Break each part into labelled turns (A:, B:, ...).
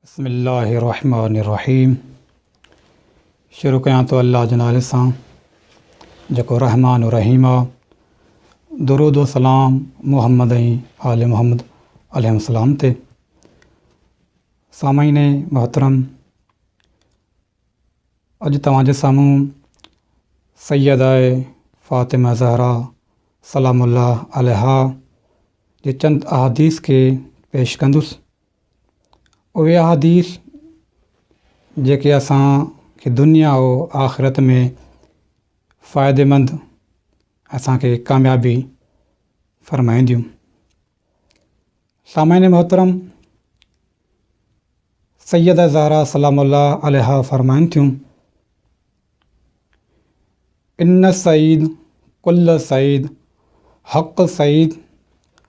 A: बिस्मिल्लाहिर्रहमानिर्रहीम। शुरू कयां तो अल्लाह जे नाले सां जेको रहमान रहीम आहे। दुरूद व सलाम मुहम्मद ऐं आले मुहम्मद अलैहिस्सलाम ते। सामाईन मोहतरम, अॼु तव्हांजे साम्हूं सैयदा फ़ातिमा ज़हरा सलामुल्लाह अलैहा जे चंद अहादीस खे पेश कंदुसि। उहे अहादीस जेके असांखे दुनिया व आख़िरत में फ़ाइदेमंद असांखे कामयाबी फ़रमाईंदियूं। सामाईन मोहतरम, सैयदा ज़हरा सलामुल्लाह अलैहा फ़रमाइनि थियूं, इन्न सईद कुल्ल सईद हक़ सईद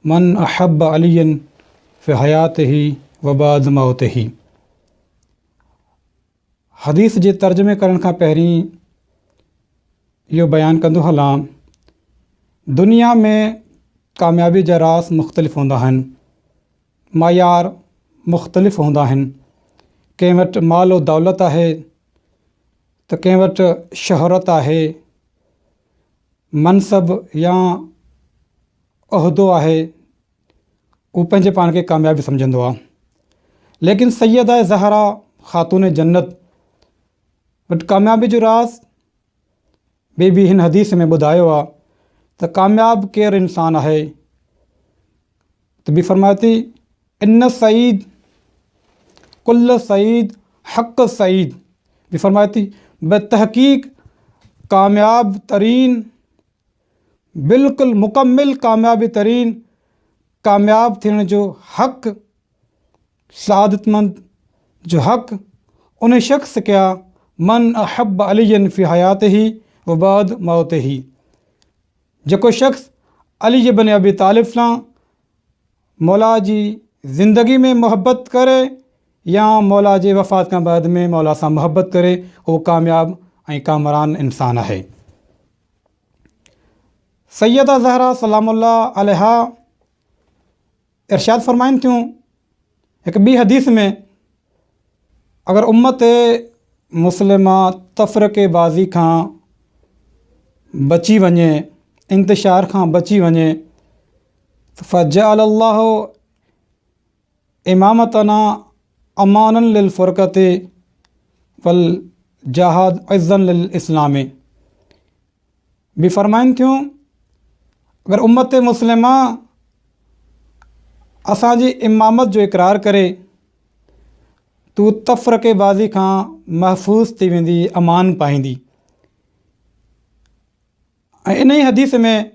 A: मन अहब अलियन फ़ी हयातिही व बाद मौतिही। हदीस जे तर्जुमे करण खां पहिरीं इहो बयानु कंदो हलां, दुनिया में कामयाबी जा रास मुख़्तलिफ़ हूंदा आहिनि, मयार मुख़्तलिफ़ हूंदा आहिनि। कंहिं वटि माल व दौलत आहे त कंहिं वटि शोहरत आहे, मनसब या उहिदो आहे, उहो पंहिंजे पाण खे कामयाबी सम्झंदो आहे। लेकिन सैयदा ज़हरा ख़ातून जन्नत वटि कामयाबी जो राज़ ॿिए बि हिन हदीस में ॿुधायो आहे त कामयाब केरु इंसान आहे त बि फ़रमाए थी, इन सईद कुल्ल सईद हक़ सईद। बि फ़रमाए थी, बेतहक़ीक़ कामयाब तरीन, बिल्कुलु मुकम्मिल कामयाबी तरीन कामयाब थियण जो हक़, सादतमंद जो हक़ उन शख़्स क्या मन अहब अलियन फ़ी हयातिही व बाद मौतिही। जेको शख़्स अली इब्न अबी तालिब सां मौला जी ज़िंदगी में मोहब्बत करे या मौला जे वफ़ात खां बाद में मौला सां मोहब्बत करे, उहो कामयाब ऐं कामरान इंसान आहे। सैयदा ज़हरा सलामुल्लाह अलैहा इरशाद फ़रमाइनि थियूं हिकु ॿी हदीस में, अगर उम्मत मुस्लिमा तफ़रक़ेबाज़ी खां बची वञे, इंतिशार खां बची वञे, फ़जअलल्लाहु इमामतना अमानन लिल फ़ुरक़ति वल जहाद इज़्ज़न लिल इस्लामी। बि फ़रमाइनि थियूं, अगर उम्मत मुस्लिमा असांजी इमामत जो इक़रार करे तू तफ़रक़ेबाज़ी खां महफ़ूज़ थी वेंदी, अमान पाईंदी। ऐं इन ई हदीस में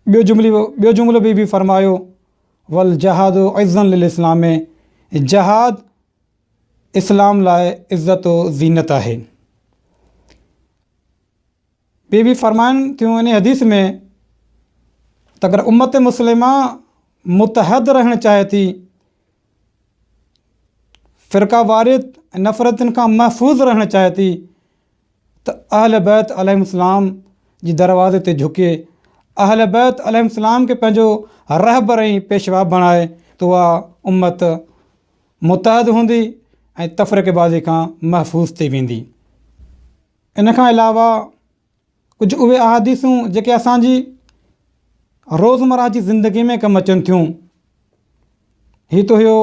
A: ॿियो जुमिलो बि फ़रमायो, वल जहाद इज़्ज़न लिल इस्लाम, जहाद इस्लाम लाइ इज़्ज़त व ज़ीनत आहे। बि फ़रमाइनि थियूं इन हदीस में त अगर उम्मत मुस्लिमा मुतहद रहणु चाहे थी, फ़िरका वारिद नफ़रतनि खां महफ़ूज़ रहणु चाहे थी, त अहल बैत अलैहिस्सलाम जी दरवाज़े ते झुके, अहल बैत अलैहिस्सलाम खे पंहिंजो रहबर ऐं पेशवा बणाए, त उहा उम्मत मुतहद हूंदी ऐं तफ़रक़ेबाज़ी खां महफ़ूज़ थी वेंदी। इन खां अलावा कुझु उहे अहादीसूं जेके असांजी रोज़मर्रा जी ज़िंदगी में कमु अचनि थियूं। हीअ त हुयो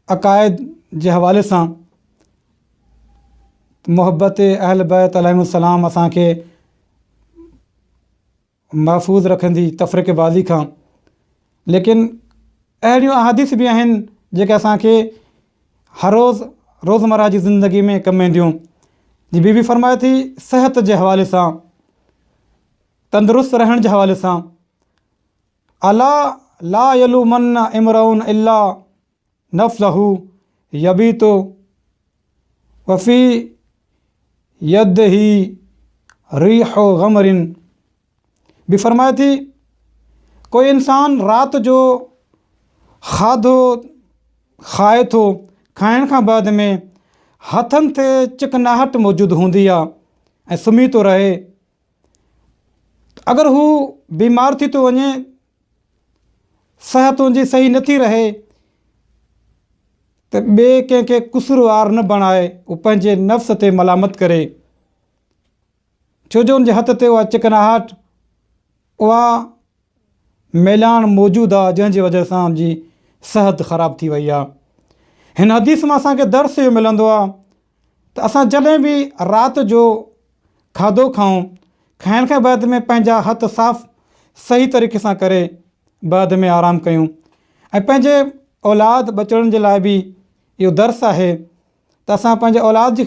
A: अक़ाइद जे हवाले सां, मुहब्बत अहल बैत अलैहिस्सलाम असांखे महफ़ूज़ रखंदी तफ़रीक़ेबाज़ी खां। लेकिन अहिड़ियूं अहादीस बि आहिनि जेके असांखे हर रोज़मर्रा जी ज़िंदगी में कमु ईंदियूं। जी बि फ़रमाए थी, सिहत जे हवाले सां, तंदुरुस्त रहण जे हवाले सां, अला ला यलूमन्न इमरउन इल्ला नफ़्सहू यबीतु वफ़ी यदिही रीहु ग़मरिन। बि फ़रमाए थी, कोई इंसान राति जो खाधो खाए थो, खाइण खां बाद में हथनि ते चिकनाहट मौजूदु हूंदी आहे ऐं सुम्ही थो रहे। अगर हू बीमार थी थो वञे, सिहत हुनजी सही नथी रहे, त ॿिए कंहिंखे कुसूरवार न बणाए, उहो पंहिंजे नफ़्स ते मलामत करे, छो जो उनजे हथ ते उहा चिकनाहट, उहा मैलान मौजूदु आहे, जंहिंजी वजह सां उनजी सिहत ख़राबु थी वई आहे। हिन हदीस मां असांखे दर्स इहो मिलंदो आहे त असां जॾहिं बि राति जो खाधो खाऊं, खाइण खां बाद में पंहिंजा हथ साफ़ सही तरीक़े सां करे बाद में आराम कयूं। ऐं पंहिंजे औलाद बचड़नि जे लाइ बि इहो दर्स आहे त असां पंहिंजे औलाद जी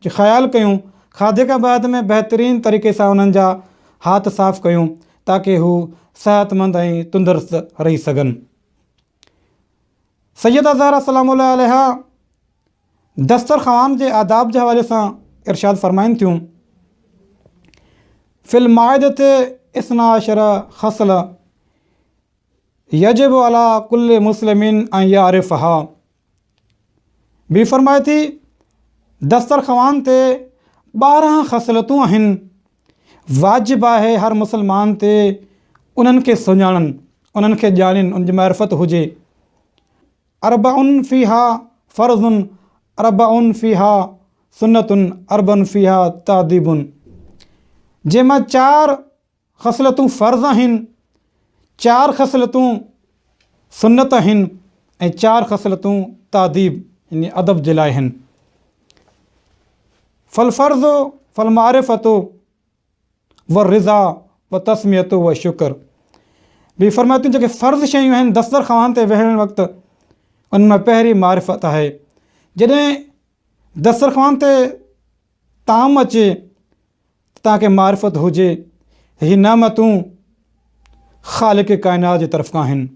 A: ख़्यालु कयूं, खाधे खां बाद में बहितरीनु तरीक़े सां उन्हनि जा हाथ साफ़ कयूं ताकी हू सेहतमंद ऐं तंदुरुस्त रही सघनि। सैयदा ज़हरा सलाम अलैहा दस्तरख़्वान जे आदाब जे हवाले सां इरशाद फ़रमाइनि थियूं, फ़िल माइदत इसना अशरा ख़सल यजिब अला कुल्ल मुस्लिमिन अन यारिफ़हा। बि फ़रमाए थी दस्तरख़्वान ते 12 ख़सलतूं आहिनि, वाजिबु आहे हर मुस्लमान ते उन्हनि खे सुञाणनि, उन्हनि खे ॼाणनि, उनजी मारिफ़त हुजे। अरबाउन फ़ीहा फ़र्ज़ुन अरबाउन फ़ीहा सुन्नतुन अरबन फ़ीहा तादीबुन। जंहिंमां 4 ख़सलतूं फ़र्ज़ आहिनि, 4 ख़सलतूं सुन्नत आहिनि ऐं 4 ख़सलतूं तादीब यानी अदब जे लाइ आहिनि। फ़ल फ़र्ज़ु फ़ल मारिफ़तो व रिज़ा व तस्मियतो व शुक्र। बि फ़रमाए थी जेके फ़र्ज़ शयूं आहिनि दस्तरख़्वान ते वेहण वक़्तु, उन में पहिरीं मारिफ़त आहे। जॾहिं दस्तरख़्वान ते ताम अचे तव्हांखे मारिफ़त हुजे, हीअ नेमतूं ख़ालिक़ काइनात जी तरफ़ खां आहिनि।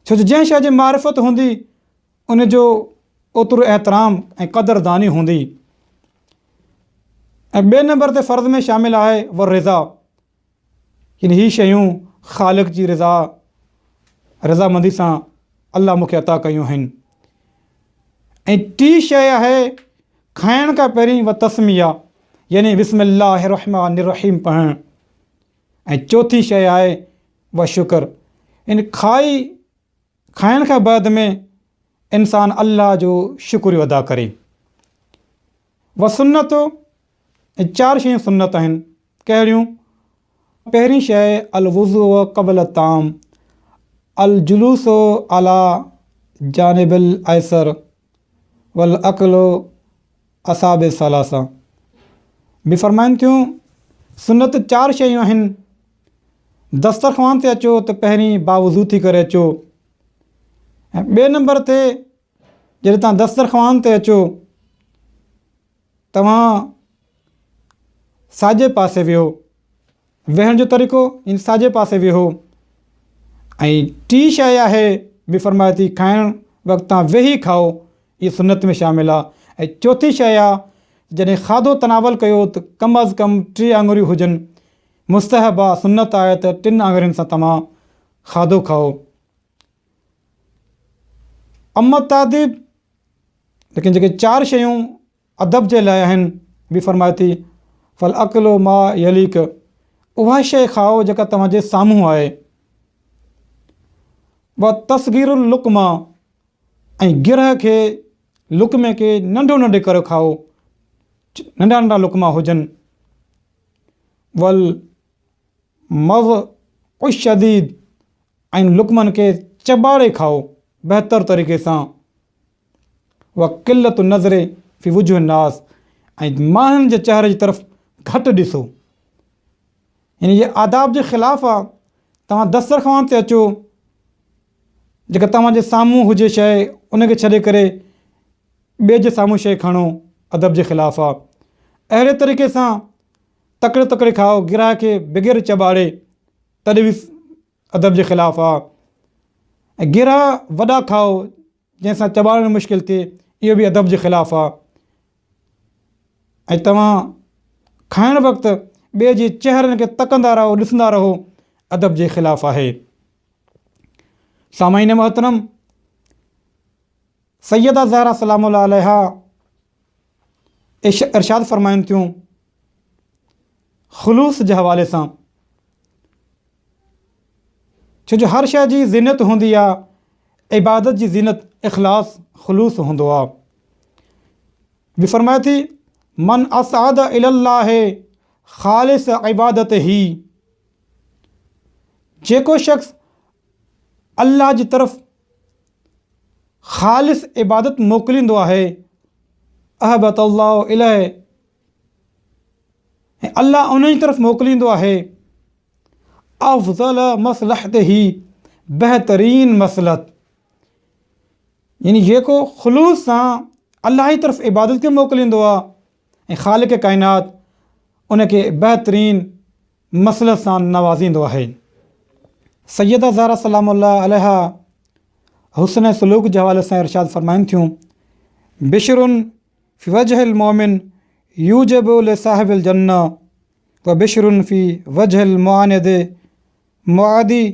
A: छो जो जंहिं शइ जी मारिफ़त हूंदी उन जो ओतिरो एहतराम ऐं क़दरदानी हूंदी। ऐं ॿिए नंबर ते फ़र्ज़ में शामिलु आहे व रिज़ा, यानी हीअ शयूं ख़ालिक़ जी रज़ामंदी सां अल्लाह मूंखे अता कयूं आहिनि। ऐं टी शइ आहे खाइण खां पहिरीं व तस्मिया, यानी बिस्मिल्लाहिर रहमानिर रहीम पढ़णु। ऐं चौथी शइ आहे व शुक्र, यानी खाइण खां बाद में इंसान अल्लाह जो शुक्रियो अदा करे। व सुन्नत, ऐं 4 शयूं सुन्नत आहिनि। कहिड़ियूं? पहिरीं शइ अल वुज़ू क़बल ताम, अल जुलूस अला जानिबिल ऐसर वल अक़लो असाब सलासा। बि फ़रमाइनि थियूं सुन्नत 4 शयूं आहिनि। दस्तरख़्वान ते अचो त पहिरीं बावुज़ू थी करे अचो। ऐं ॿिए नंबर ते जॾहिं तव्हां दस्तरख़्वान ते अचो, तव्हां साॼे पासे वियो, वेहण जो तरीक़ो इन साॼे पासे वेहो। ऐं टी शइ आहे बि फ़रमाए थी खाइण वक़्तु तव्हां वेही खाओ, इहा सुन्नत में शामिलु आहे। ऐं चौथी शइ आहे जॾहिं खाधो तनावल कयो त कम अज़ कम 3 आङुरियूं हुजनि। मुस्तहब आहे, सुन्नत आहे त 3 आङुरियुनि सां तव्हां खाधो खाओ। अम्मा तादीब, लेकिन जेके 4 शयूं अदब जे लाइ आहिनि, बि फ़रमाए थी फ़ल अक़लो मा यलीक, उहा शइ खाओ जेका तव्हांजे साम्हूं आहे। व तसगीरुल लुक़मा, ऐं गिरह खे लुक़मे खे नंढो नंढे करे खाओ, नंढा नंढा लुक़मा हुजनि। वल मज़ उश शदीद, ऐं लुक़मनि खे चॿाड़े खाओ बहितर तरीक़े सां। व क़िलत नज़रे फ़ी वुजूह नास, ऐं माण्हुनि जे चहिरे जी तरफ़ घटि ॾिसो। यानी इहे आदाब जे ख़िलाफ़ु आहे। तव्हां दस्तरख़्वान ते अचो, जेका तव्हांजे साम्हूं हुजे शइ उनखे छॾे करे ॿिए जे साम्हूं शइ खणो, अदब जे ख़िलाफ़ु आहे। अहिड़े तरीक़े सां तकिड़े तकिड़े खाओ, गिराह खे बग़ैर चॿाड़े, तॾहिं बि अदब जे ख़िलाफ़ु आहे। ऐं गिराह वॾा खाओ जंहिंसां चॿाड़णु मुश्किल थिए, इहो बि अदब जे ख़िलाफ़ु आहे। ऐं तव्हां खाइण वक़्तु ॿिए जे चहिरनि खे तकंदा रहो, ॾिसंदा रहो, अदब जे ख़िलाफ़ु आहे। सामाईन मोहतरम, सैयदा ज़हरा सलाम अलैहा इरशाद फ़रमाइनि थियूं ख़ुलूस जे हवाले सां, छो जो हर शइ जी ज़ीनत हूंदी आहे, इबादत जी ज़ीनत इख़लास ख़ुलूस हूंदो आहे। बि फरमाए थी मन असाद इल्लाह ख़ालिस इबादत ही, जेको शख़्स अल्लाह जी तरफ़ ख़ालिस इबादत मोकिलींदो आहे, अहबत अल्लाह इलैह, ऐं अल्लाह उन जी तरफ़ मोकिलींदो आहे अफ़ज़ल मसलहत ही, बहितरीन मसलहत, यानी जेको ख़ुलूस सां अल्लाह जी तरफ़ इबादत खे मोकिलींदो आहे ऐं ख़ालिक़ काइनात उनखे बहितरीन मसलहत सां नवाज़ींदो आहे। सैयदा ज़हरा सलामुल्लाह अलैहा हुस्न सलूक जे हवाले सां इरशाद फ़रमाइनि थियूं, बिशरुन फ़ी वजहिल मोमिन यूजबु लिसाहिबिल जन्नह व बिशरुन फ़ी वजहिल मुआनिद मुआदी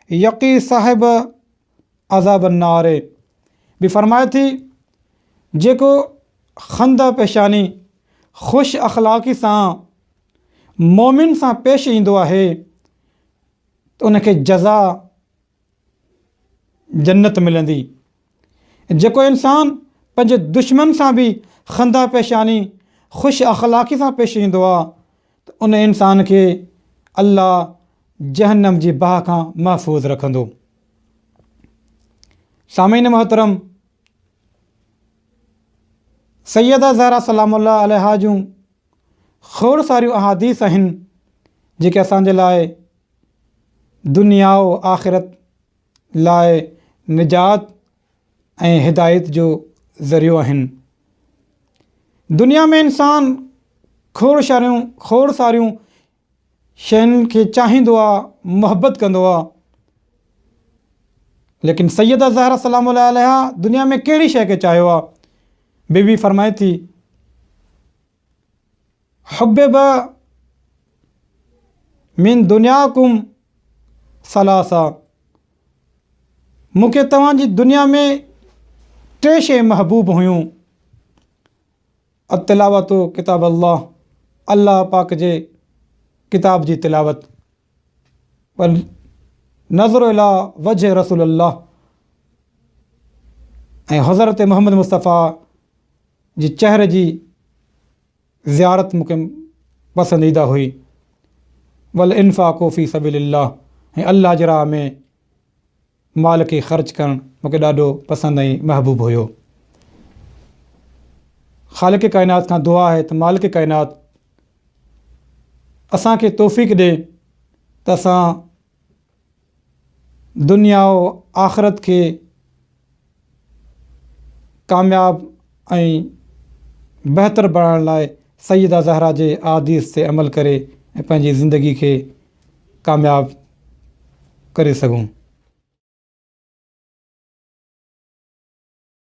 A: यक़ी साहिब अज़ाबन नार। बि फरमाए थी जेको खंद पेशानी ख़ुशि अख़लाक़ी सां मोमिन सां पेश ईंदो आहे त उनखे जज़ा जन्नत मिलंदी। जेको इंसान पंहिंजे दुश्मन सां बि खंदा पेशानी ख़ुशि अख़लाक़ी सां पेश ईंदो आहे त उन इंसान खे अल्लाह जहन्नम जी बाह खां महफ़ूज़ रखंदो। सामीन मोहतरम, सैयदा ज़हरा सलामुल्लाह अलैहा जूं खोड़ सारियूं अहादीस आहिनि जेके असांजे लाइ दुनिया व आख़िरत लाइ निजात ऐं हिदायत जो ज़रियो आहिनि। दुनिया में इंसान खोड़ सारियूं शयुनि खे चाहींदो आहे, मुहबत कंदो आहे, लेकिन सैयदा ज़हरा सलामुल्लाह अलैहा दुनिया में कहिड़ी शइ खे चाहियो आहे? बीबी फरमाए थी हुब्बिब मिन दुनियाकुम सलासा, मूंखे तव्हांजी दुनिया में टे शइ महबूब हुयूं, अतिलावतो किताब अल्लाह, अल्लाह पाक जे किताब जी तिलावत, पर नज़र इला वजह रसूल अल्लाह, ऐं हज़रत मोहम्मद मुस्तफ़ा जी चेहरे जी ज़ियारत मूंखे पसंदीदा हुई। वल इन्फ़ाक़ु फ़ी सबीलिल्लाह, ऐं अल्लाह जे राह में माल खे ख़र्च करणु मूंखे ॾाढो पसंदि ऐं महबूब हुयो। ख़ालिक़ काइनात खां दुआ आहे त मालिक काइनात असांखे तौफ़ीक़ ॾिए त असां दुनिया व आख़िरत खे कामयाब ऐं बहितर बणाइण लाइ सैयदा ज़हरा जे अहादीस ते अमल करे ऐं पंहिंजी ज़िंदगी खे कामयाब करे सघूं।